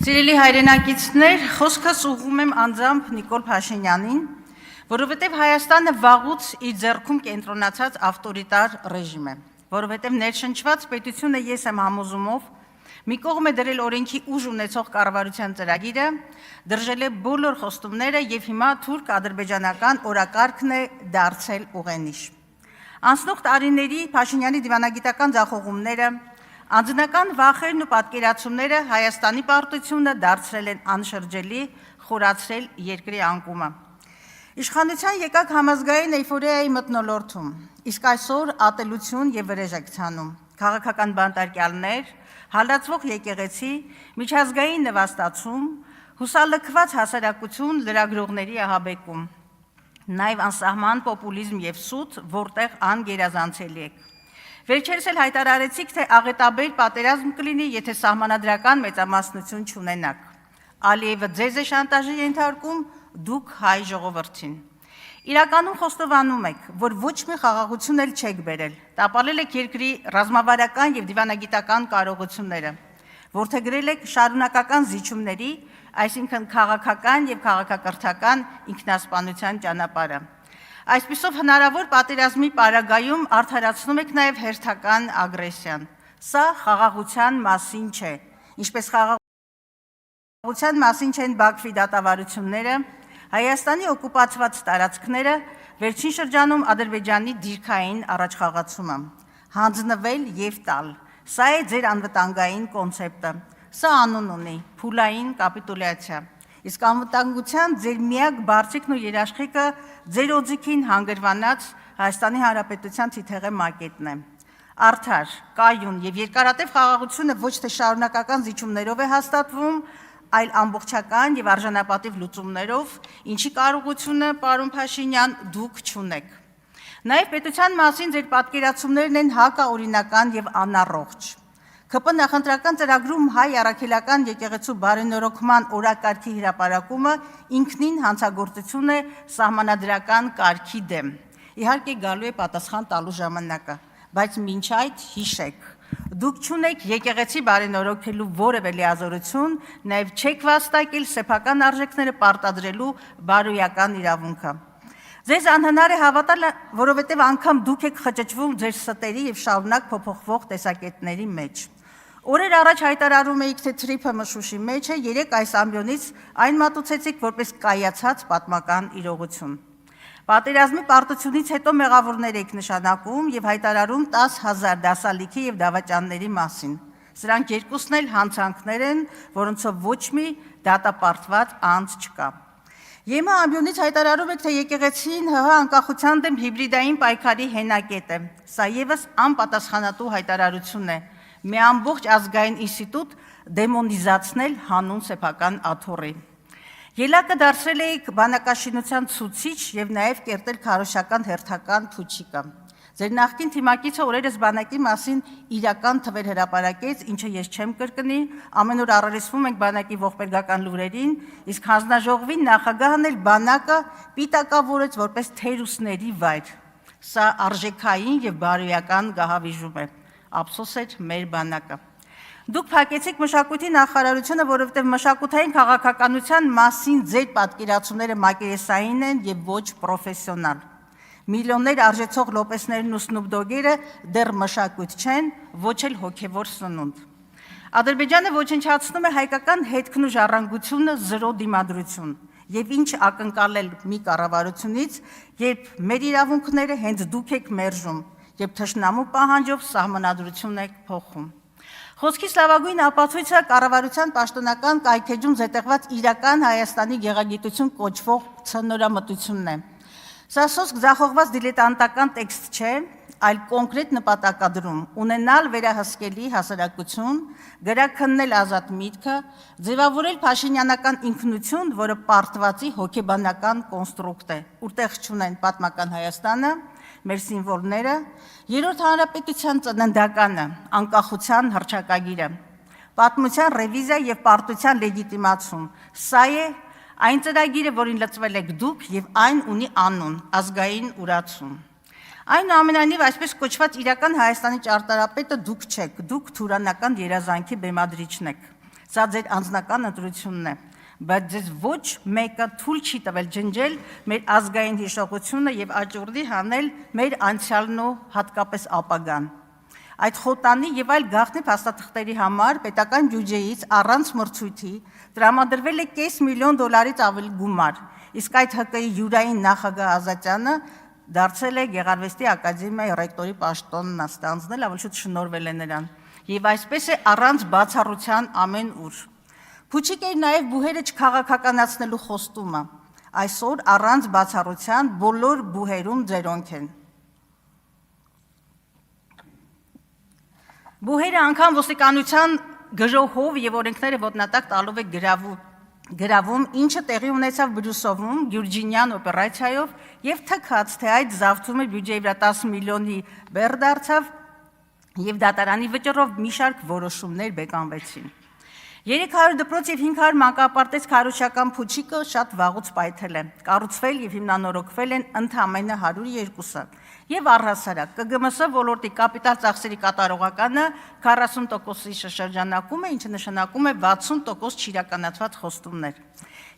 Սիրելի հայրենակիցներ, խոսքս ուղղում եմ անձամբ Նիկոլ Փաշինյանին, որովհետև Հայաստանը վաղուց իր ձեռքում կենտրոնացած ավտորիտար ռեժիմ է, որովհետև ներշնչված պետությունը ես եմ համոզումով մի կողմ է դրել օրենքի ուժ ունեցող կառավարության ծրագիրը, դրժել է բոլոր խոստումները եւ հիմա թուրք-ադրբեջանական օրակարգն է դարձել ուղենիշ։ Անցնող տարիների Փաշինյանի դիվանագիտական ձախողումները, անձնական վախերն ու պատկերացումները Հայաստանի պարտությունը դարձրել են անշրջելի, խորացրել երկրի անկումը։ Իշխանության եկակ համազգային էյֆորիայի մթնոլորտում, իսկ այսօր ատելություն եւ վրեժակցանում, քաղաքական բանտարկյալներ, հալածվող եկեղեցի, միջազգային նվաստացում, հուսալքված հասարակություն, լրագրողների ահաբեկում, նաեւ անսահման պոպուլիզմ եւ սուտ, որտեղ անգերազանցելի եք։ Վերջերս էլ հայտարարեցիք, թե աղետաբեր պատերազմ կլինի, եթե սահմանադրական մեծամասնություն չունենաք։ Ալիևը ձեզ է շանտաժի ենթարկում, դուք հայ ժողովրդին։ Իրականում խոստովանում եք, որ ոչ մի խաղաղություն էլ չեք բերել, տապալել եք երկրի ռազմավարական եւ դիվանագիտական կարողությունները, որդեգրել եք շարունակական զիջումների, այսինքն քաղաքական եւ քաղաքակրթական ինքնասպանության ճանապարհը։ Այսպիսով հնարավոր պատերազմի պարագայում արդարացնում եք նաև հերթական ագրեսիան։ Սա խաղաղության մասին չէ, ինչպես խաղաղության մասին չեն Բաքվի դատավարությունները, Հայաստանի օկուպացված տարածքները, վերջին շրջանում Ադրբեջանի դիրքային առաջխաղացումը, հանձնվել եւ տալ։ Սա է ձեր անվտանգային կոնցեպտը։ Սա անուն ունի՝ փուլային կապիտուլյացիա։ Իսկ անվտանգության ձեր միակ բարձիկն ու երաշխիքը ձեր օձիքին հանգրվանած Հայաստանի Հանրապետության թիթեղե մակետն է։ Արդար, կայուն եւ երկարատև խաղաղությունը ոչ թե շարունակական զիջումներով է հաստատվում, այլ ամբողջական եւ արժանապատիվ լուծումներով, ինչի կարողությունը, պարոն Փաշինյան, դուք չունեք։ Նաեւ պետության մասին ձեր պատկերացումներն են հակաօրինական եւ անառողջ։ ԿՊ նախընտրական ծրագրում հայ առաքելական եկեղեցու բարենորոգման օրակարգի հրապարակումը ինքնին հանցագործություն է սահմանադրական կարգի դեմ։ Իհարկե գալու է պատասխան տալու ժամանակը, բայց մինչ այդ հիշեք, դուք չունեք եկեղեցի բարենորոգելու որևէ լիազորություն, նաև չեք վաստակել սեփական արժեքները պարտադրելու բարոյական իրավունքը։ Ձեզ անհնար է հավատալ, որովհետև անգամ դուք եք խճճվում ձեր ստերի եւ շարունակ փոփոխվող տեսակետների մեջ։ Օրեր առաջ հայտարարում էիք, թե թրիփը մշուշի մեջ է, երեք այս ամբիոնից այն մատուցեցիք որպես կայացած պատմական իրողություն։ Պատերազմի պարտությունից հետո մեղավորներ եք նշանակում եւ հայտարարում 10,000 դասալիքի եւ դավաճանների մասին։ Սրանք երկուսն էլ հանցանքներ են, որոնցով ոչ մի դատապարտված անձ չկա։ ԵՄ ամբիոնից հայտարարում եք, թե եկեղեցին ՀՀ անկախության դեմ հիբրիդային պայքարի հենակետ է։ Սա եւս անպատասխանատու հայտարարություն է։ Մի ամբողջ ազգային ինստիտուտ դեմոնիզացնել հանուն սեփական աթոռի։ Ելակը դարձրել էիք բանակաշինության ցուցիչ եւ նաեւ կերտել քարոշական հերթական փուչիկը։ Ձեր նախկին թիմակիցը օրերս բանակի մասին իրական թվեր հրապարակեց, ինչը ես չեմ կրկնի, ամեն օր առերեսվում ենք բանակի ողբերգական լուրերին, իսկ հանձնաժողովի նախագահն էլ բանակը պիտակավորեց որպես թերուսների վայր։ Սա արժեքային եւ բարոյական գահավիժում է։ Ափսոս էր մեր բանակը։ Դուք փակեցիք մշակույթի նախարարությունը, որովհետև մշակութային քաղաքականության մասին ձեր պատկերացումները մակերեսային են եւ ոչ պրոֆեսիոնալ։ Միլիոններ արժեցող լոպեսներն ու Սնուպդոգերը դեռ մշակույթ չեն, ոչ էլ հոգևոր սնունդ։ Ադրբեջանը ոչնչացնում է հայկական հետքն ու ժառանգությունը զրո դիմադրություն։ Եվ ինչ ակնկալել մի կառավարությունից, երբ մեր իրավունքները հենց դուք եք մերժում, երբ թշնամու պահանջով սահմանադրություն եք փոխում։ Խոսքիս լավագույն ապացույցը կառավարության պաշտոնական կայքեջում զետեղված իրական Հայաստանի գեղագիտություն կոչվող ցնորամտությունն է։ Սա սոսկ ձախողված դիլետանտական տեքստ չէ, այլ կոնկրետ նպատակադրում ունենալ վերահսկելի հասարակություն, գրաքննել ազատ միտքը, ձևավորել փաշինյանական ինքնություն, որը պարտվածի հոգեբանական կոնստրուկտ է, որտեղ չունեն պատմական Հայաստանը, մեր սիմվոլները, Երրորդ հանրապետության ծննդականը, անկախության հռչակագիրը, պատմության ռևիզիա եւ պարտության լեգիտիմացում։ Սա է այն ծրագիրը, որին լծվել եք դուք եւ այն ունի անուն՝ ազգային ուրացում։ Այնուամենայնիվ, այսպես կոչված իրական Հայաստանի ճարտարապետը դուք չեք, դուք թուրանական երազանքի բեմադրիչն եք։ Սա ձեր անձնական ընտրությունն է, բայց ձեզ ոչ մեկը թույլ չի տվել ջնջել մեր ազգային հիշողությունը եւ աճուրդի հանել մեր անցյալն ու հատկապես ապագան։ Այդ խոտանի եւ այլ գաղտնի փաստաթղթերի համար պետական բյուջեից առանց մրցույթի տրամադրվել է $500,000-ից ավելի գումար, իսկ այդ ՀԿ-ի յուրային նախագահ Ազատյանը դարձել է Գեղարվեստի ակադեմիայի ռեկտորի պաշտոնն ստանձնել, ավելի շուտ շնորհվել է նրան, եւ այսպես է առանց բացառության ամեն ուր։ Փուչիկ էր նաեւ բուհերը չքաղաքականացնելու խոստումը, այսօր առանց բացառության բոլոր բուհերում ձերոնք են։ Բուհերը անգամ ոստիկանության գժոհով եւ օրենքները ոտնատակ տալով է գրավում, ինչը տեղի ունեցավ Բրյուսովում Գյուրջինյան օպերացիայով եւ թքած, թե այդ զավթումը բյուջեի վրա 10 միլիոնի բեռ դարձավ եւ դատարանի վճռով մի շարք որոշումներ բեկանվեցին։ 300 դպրոց եւ 500 մանկապարտեզ քարոզչական փուչիկը շատ վաղուց պայթել է, կառուցվել եւ հիմնանորոգվել են ընդամենը 102-ը եւ առհասարակ ԿԳՄՍ ոլորտի կապիտալ ծախսերի կատարողականը 40%-ի շրջանակում է, ինչը նշանակում է 60% չիրականացված խոստումներ։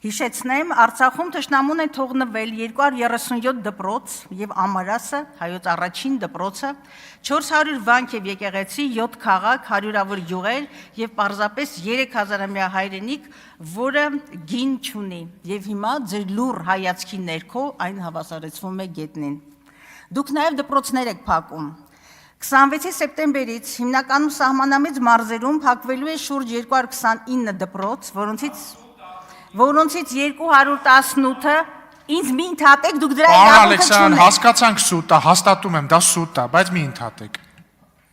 Հիշեցնեմ, Արցախում թշնամուն են թողնվել 237 դպրոց եւ Ամարասը, հայոց առաջին դպրոցը, 400 վանք եւ եկեղեցի, 7 քաղաք, հարյուրավոր գյուղեր եւ պարզապես 3000-ամյա հայրենիք, որը գին չունի եւ հիմա ձեր լուր հայացքի ներքո այն հավասարեցվում է գետնին։ Դուք նաեւ դպրոցներ եք փակում։ 26 սեպտեմբերից հիմնականում սահմանամիջ մարզերում փակվելու է շուրջ 229 դպրոց, որոնցից 218-ը ինձ մի ընդհատեք, դուք դրա իրավունքը չունեք։ Հասկացանք սուտ է, հաստատում եմ, դա սուտ է, բայց մի ընդհատեք։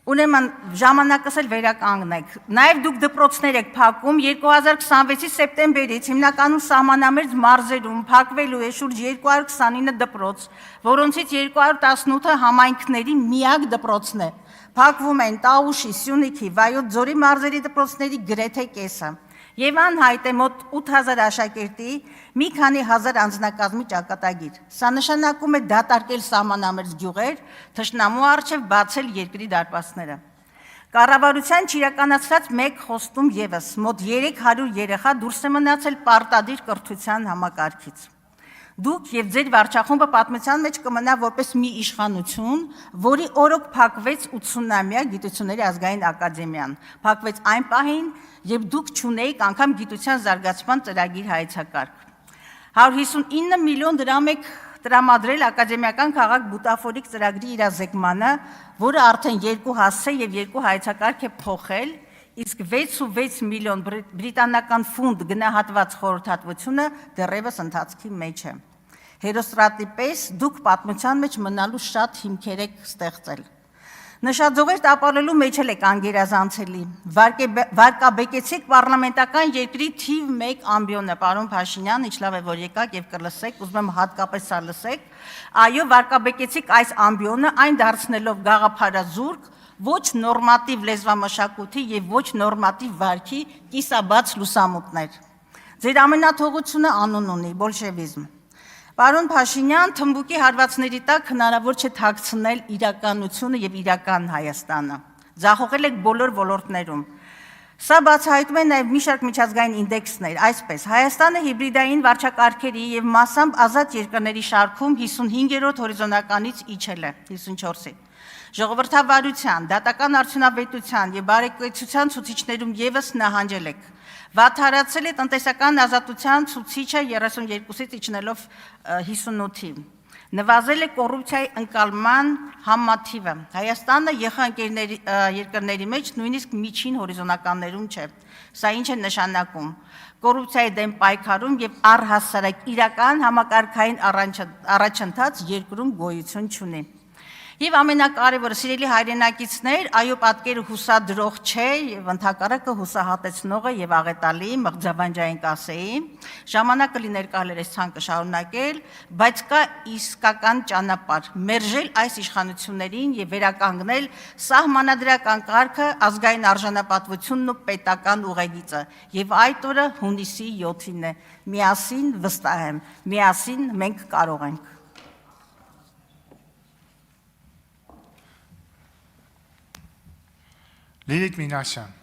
Ուրեմն ժամանակս էլ վերականգնեք։ Նաև դուք դպրոցներ եք փակում 2026-ի սեպտեմբերից հիմնականում սահմանամերձ մարզերում փակվելու է շուրջ 229 դպրոց, որոնցից 218-ը համայնքների միակ դպրոցն է։ Փակվում են Տաուշի, Սյունիքի, Վայոց ձորի մարզերի դպրոցների գրեթե կեսը։ Եվ անհայտ է մոտ 8000 աշակերտի, մի քանի հազար անձնակազմի ճակատագիր։ Սա նշանակում է դատարկել սահմանամերձ գյուղեր, թշնամու առջև բացել երկրի դարպասները։ Կառավարության չիրականացված մեկ խոստում եւս, մոտ 300 երեխա դուրս է մնացել պարտադիր կրթության համակարգից։ Դուք եւ ձեր վարչախումբը պատմության մեջ կմնա որպես մի իշխանություն, որի օրոք փակվեց 80-ամյա Գիտությունների ազգային ակադեմիան։ Փակվեց այն պահին, երբ դուք չունեիք անգամ գիտության զարգացման ծրագիր հայեցակարգ։ 159 միլիոն դրամ եք տրամադրել ակադեմիական քաղաք բուտաֆորիկ ծրագրի իրազեկմանը, որը արդեն 2 հասցե եւ 2 հայեցակարգ է փոխել, իսկ 6.6 միլիոն բրիտանական ֆունտ գնահատված խորհրդատվությունը դեռևս ընթացքի մեջ է։ Հերոստրատի պես դուք պատմության մեջ մնալու շատ հիմքեր եք ստեղծել։ Նշաձողեր տապալելու մեջ էլ եք անգերազանցելի։ Վարկաբեկեցիք պարլամենտական երկրի թիվ 1 ամբիոնը, պարոն Փաշինյան, ինչ լավ է, որ եկաք եւ կլսեք, ուզում եմ հատկապես սա լսեք։ Այո, վարկաբեկեցիք այս ամբիոնը այն դարձնելով գաղափարազուրկ, ոչ նորմատիվ լեզվամշակույթի եւ ոչ նորմատիվ վարքի կիսաբաց լուսամուտներ։ Ձեր ամենաթողությունը անուն ունի՝ բոլշևիզմ։ Պարոն Փաշինյան, թմբուկի հարվածների տակ հնարավոր չէ թաքցնել իրականությունը եւ իրական Հայաստանը։ Ձախողել եք բոլոր ոլորտներում։ Սա բացահայտում է նաեւ մի շարք միջազգային ինդեքսներ, այսպես Հայաստանը հիբրիդային վարչակարգերի եւ մասամբ ազատ երկրների շարքում 55-րդ հորիզոնականից իջել է 54-ի։ Ժողովրդավարության, դատական արդյունավետության եւ բարեկեցության ցուցիչներում եւս նահանջել եք։ Վատթարացել է տնտեսական ազատության ցուցիչը 32-ից իջնելով 58-ի։ Նվազել է կոռուպցիայի ընկալման համատիվը։ Հայաստանը ԵԽ երկրների մեջ նույնիսկ միջին հորիզոնականներում չէ։ Սա ինչ է նշանակում։ Կոռուպցիայի դեմ պայքարում եւ առհասարակ իրական համակարգային առաջընթաց երկրում գոյություն չունի։ Եվ ամենակարևորը, սիրելի հայրենակիցներ, այո, պատկերը հուսադրող չէ եւ ընդհակառակը հուսահատեցնող է եւ աղետալի, մղձավանջային կասեի, ժամանակը լիներ կարելի այս ցանկը շարունակել, բայց կա իսկական ճանապարհ՝ մերժել այս իշխանություններին եւ վերականգնել սահմանադրական կարգը, ազգային արժանապատվությունն ու պետական ուղեգիծը, եւ այդ օրը հունիսի 7-ին է։ Միասին վստահ եմ, միասին մենք կարող ենք։ Լիլիթ Մինասյան